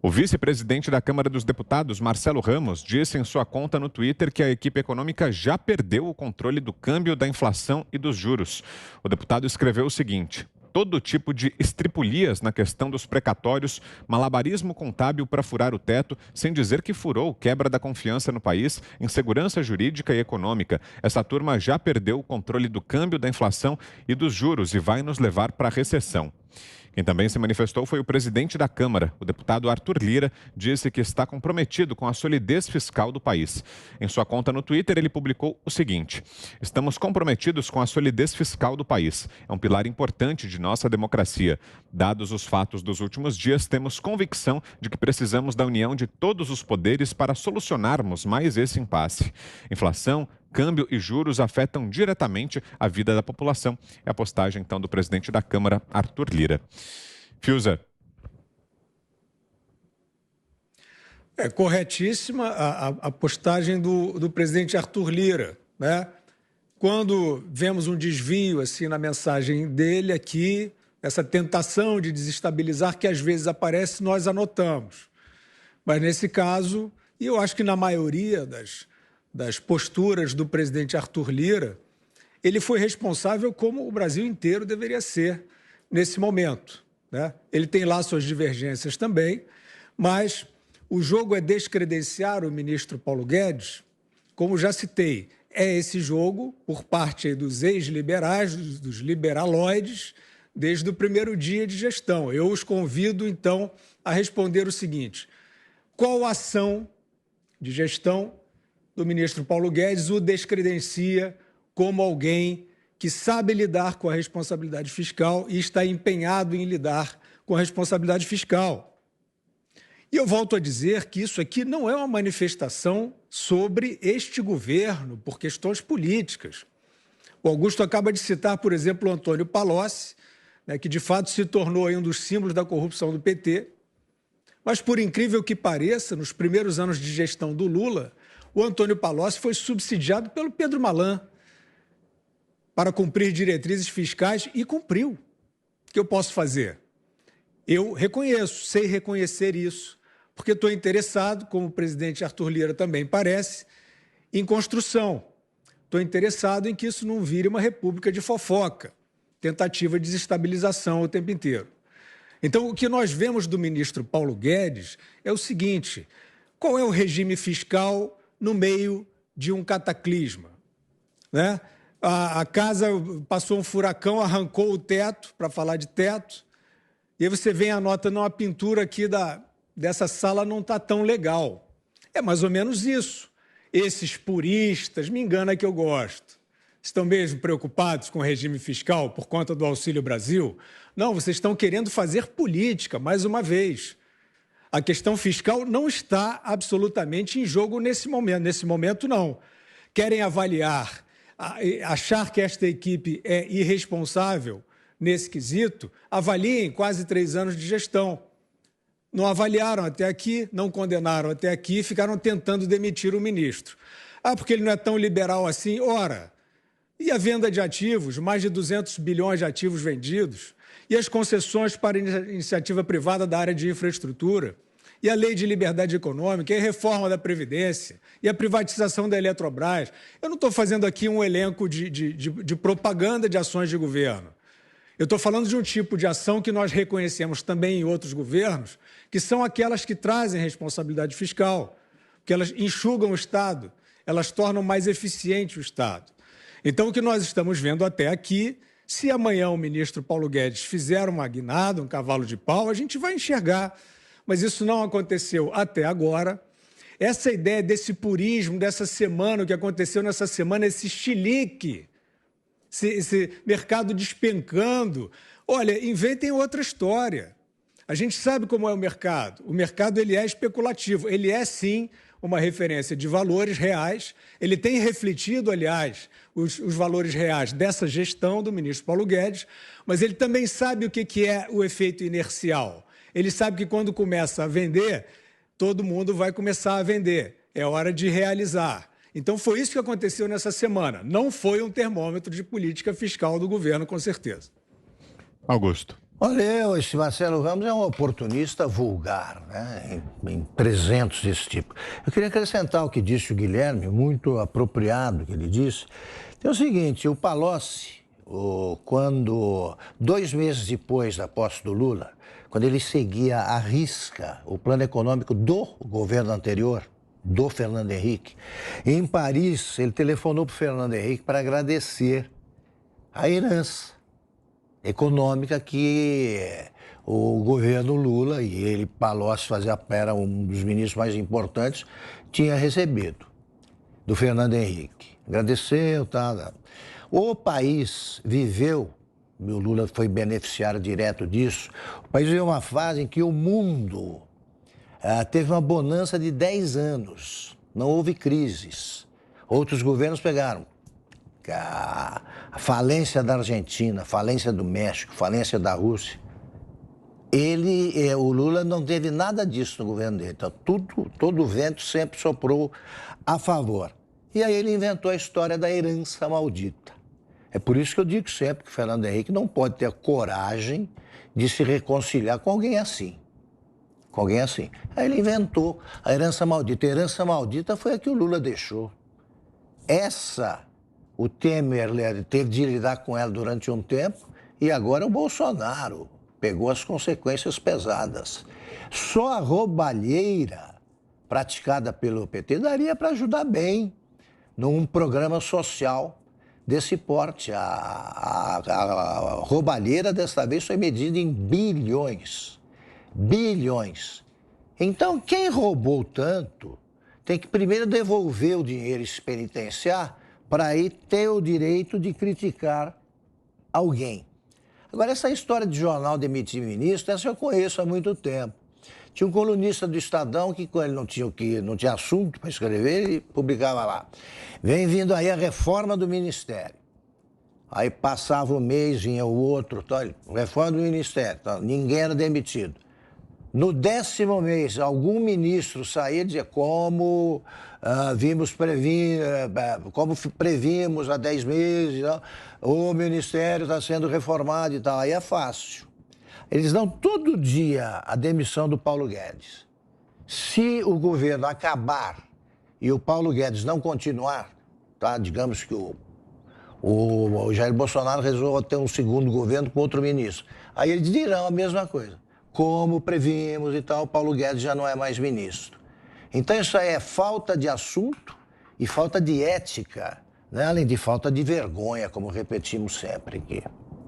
O vice-presidente da Câmara dos Deputados, Marcelo Ramos, disse em sua conta no Twitter que a equipe econômica já perdeu o controle do câmbio, da inflação e dos juros. O deputado escreveu o seguinte: todo tipo de estripulias na questão dos precatórios, malabarismo contábil para furar o teto, sem dizer que furou, quebra da confiança no país, insegurança jurídica e econômica. Essa turma já perdeu o controle do câmbio, da inflação e dos juros e vai nos levar para a recessão. Quem também se manifestou foi o presidente da Câmara. O deputado Arthur Lira disse que está comprometido com a solidez fiscal do país. Em sua conta no Twitter, ele publicou o seguinte: estamos comprometidos com a solidez fiscal do país. É um pilar importante de nossa democracia. Dados os fatos dos últimos dias, temos convicção de que precisamos da união de todos os poderes para solucionarmos mais esse impasse. Inflação, câmbio e juros afetam diretamente a vida da população. É a postagem, então, do presidente da Câmara, Arthur Lira. Fiuza. É corretíssima a postagem do presidente Arthur Lira, né? Quando vemos um desvio assim na mensagem dele aqui, essa tentação de desestabilizar que às vezes aparece, nós anotamos. Mas nesse caso, e eu acho que na maioria das posturas do presidente Arthur Lira, ele foi responsável como o Brasil inteiro deveria ser nesse momento, né? Ele tem lá suas divergências também, mas o jogo é descredenciar o ministro Paulo Guedes. Como já citei, é esse jogo por parte dos ex-liberais, dos liberaloides, desde o primeiro dia de gestão. Eu os convido, então, a responder o seguinte: qual ação de gestão do ministro Paulo Guedes o descredencia como alguém que sabe lidar com a responsabilidade fiscal e está empenhado em lidar com a responsabilidade fiscal? E eu volto a dizer que isso aqui não é uma manifestação sobre este governo por questões políticas. O Augusto acaba de citar, por exemplo, o Antônio Palocci, né, que de fato se tornou aí um dos símbolos da corrupção do PT. Mas, por incrível que pareça, nos primeiros anos de gestão do Lula, o Antônio Palocci foi subsidiado pelo Pedro Malan para cumprir diretrizes fiscais e cumpriu. O que eu posso fazer? Eu reconheço, sei reconhecer isso, porque estou interessado, como o presidente Arthur Lira também parece, em construção. Estou interessado em que isso não vire uma república de fofoca, tentativa de desestabilização o tempo inteiro. Então, o que nós vemos do ministro Paulo Guedes é o seguinte: qual é o regime fiscal no meio de um cataclisma, né? A casa passou um furacão, arrancou o teto, para falar de teto, e aí você vem a nota, não, a pintura aqui dessa sala não está tão legal. É mais ou menos isso. Esses puristas, me engana que eu gosto, estão mesmo preocupados com o regime fiscal por conta do Auxílio Brasil? Não, vocês estão querendo fazer política, mais uma vez. A questão fiscal não está absolutamente em jogo nesse momento. Nesse momento, não. Querem avaliar, achar que esta equipe é irresponsável nesse quesito? Avaliem quase 3 anos de gestão. Não avaliaram até aqui, não condenaram até aqui, ficaram tentando demitir o ministro. Ah, porque ele não é tão liberal assim? Ora, e a venda de ativos, mais de 200 bilhões de ativos vendidos? E as concessões para iniciativa privada da área de infraestrutura? E a lei de liberdade econômica, e a reforma da Previdência, e a privatização da Eletrobras? Eu não estou fazendo aqui um elenco de propaganda de ações de governo. Eu estou falando de um tipo de ação que nós reconhecemos também em outros governos, que são aquelas que trazem responsabilidade fiscal, que elas enxugam o Estado, elas tornam mais eficiente o Estado. Então, o que nós estamos vendo até aqui, se amanhã o ministro Paulo Guedes fizer uma guinada, um cavalo de pau, a gente vai enxergar. Mas isso não aconteceu até agora. Essa ideia desse purismo, dessa semana, o que aconteceu nessa semana, esse chilique, esse mercado despencando. Olha, inventem outra história. A gente sabe como é o mercado. O mercado ele é especulativo. Ele é, sim, uma referência de valores reais. Ele tem refletido, aliás, os valores reais dessa gestão do ministro Paulo Guedes, mas ele também sabe o que é o efeito inercial. Ele sabe que quando começa a vender, todo mundo vai começar a vender. É hora de realizar. Então, foi isso que aconteceu nessa semana. Não foi um termômetro de política fiscal do governo, com certeza. Augusto. Olha, esse Marcelo Ramos é um oportunista vulgar, né? Em 300 desse tipo. Eu queria acrescentar o que disse o Guilherme, muito apropriado que ele disse. É o seguinte, o Palocci, quando 2 meses depois da posse do Lula, quando ele seguia à risca o plano econômico do governo anterior, do Fernando Henrique, em Paris, ele telefonou para o Fernando Henrique para agradecer a herança econômica que o governo Lula, e ele, Palocci, era um dos ministros mais importantes, tinha recebido do Fernando Henrique. Agradeceu, tá. O país viveu, e o Lula foi beneficiário direto disso, o país viveu uma fase em que o mundo teve uma bonança de 10 anos, não houve crises. Outros governos pegaram a falência da Argentina, falência do México, falência da Rússia. O Lula não teve nada disso no governo dele. Então, todo o vento sempre soprou a favor. E aí ele inventou a história da herança maldita. É por isso que eu digo sempre que o Fernando Henrique não pode ter a coragem de se reconciliar com alguém assim. Com alguém assim. Aí ele inventou a herança maldita. A herança maldita foi a que o Lula deixou. O Temer teve de lidar com ela durante um tempo e agora o Bolsonaro pegou as consequências pesadas. Só a roubalheira praticada pelo PT daria para ajudar bem num programa social desse porte. A roubalheira desta vez foi medida em bilhões. Bilhões. Então, quem roubou tanto tem que primeiro devolver o dinheiro e se penitenciar para aí ter o direito de criticar alguém. Agora, essa história de jornal demitir ministro, essa eu conheço há muito tempo. Tinha um colunista do Estadão que, quando ele não tinha assunto para escrever, ele publicava lá. Vem vindo aí a reforma do Ministério. Aí passava um mês, vinha o outro, reforma do Ministério, ninguém era demitido. No 10º mês, algum ministro saía e dizia como previmos há 10 meses, o Ministério está sendo reformado e tal. Aí é fácil. Eles dão todo dia a demissão do Paulo Guedes. Se o governo acabar e o Paulo Guedes não continuar, tá? Digamos que o Jair Bolsonaro resolva ter um segundo governo com outro ministro. Aí eles dirão a mesma coisa. Como previmos e tal, Paulo Guedes já não é mais ministro. Então isso aí é falta de assunto e falta de ética, né? Além de falta de vergonha, como repetimos sempre aqui.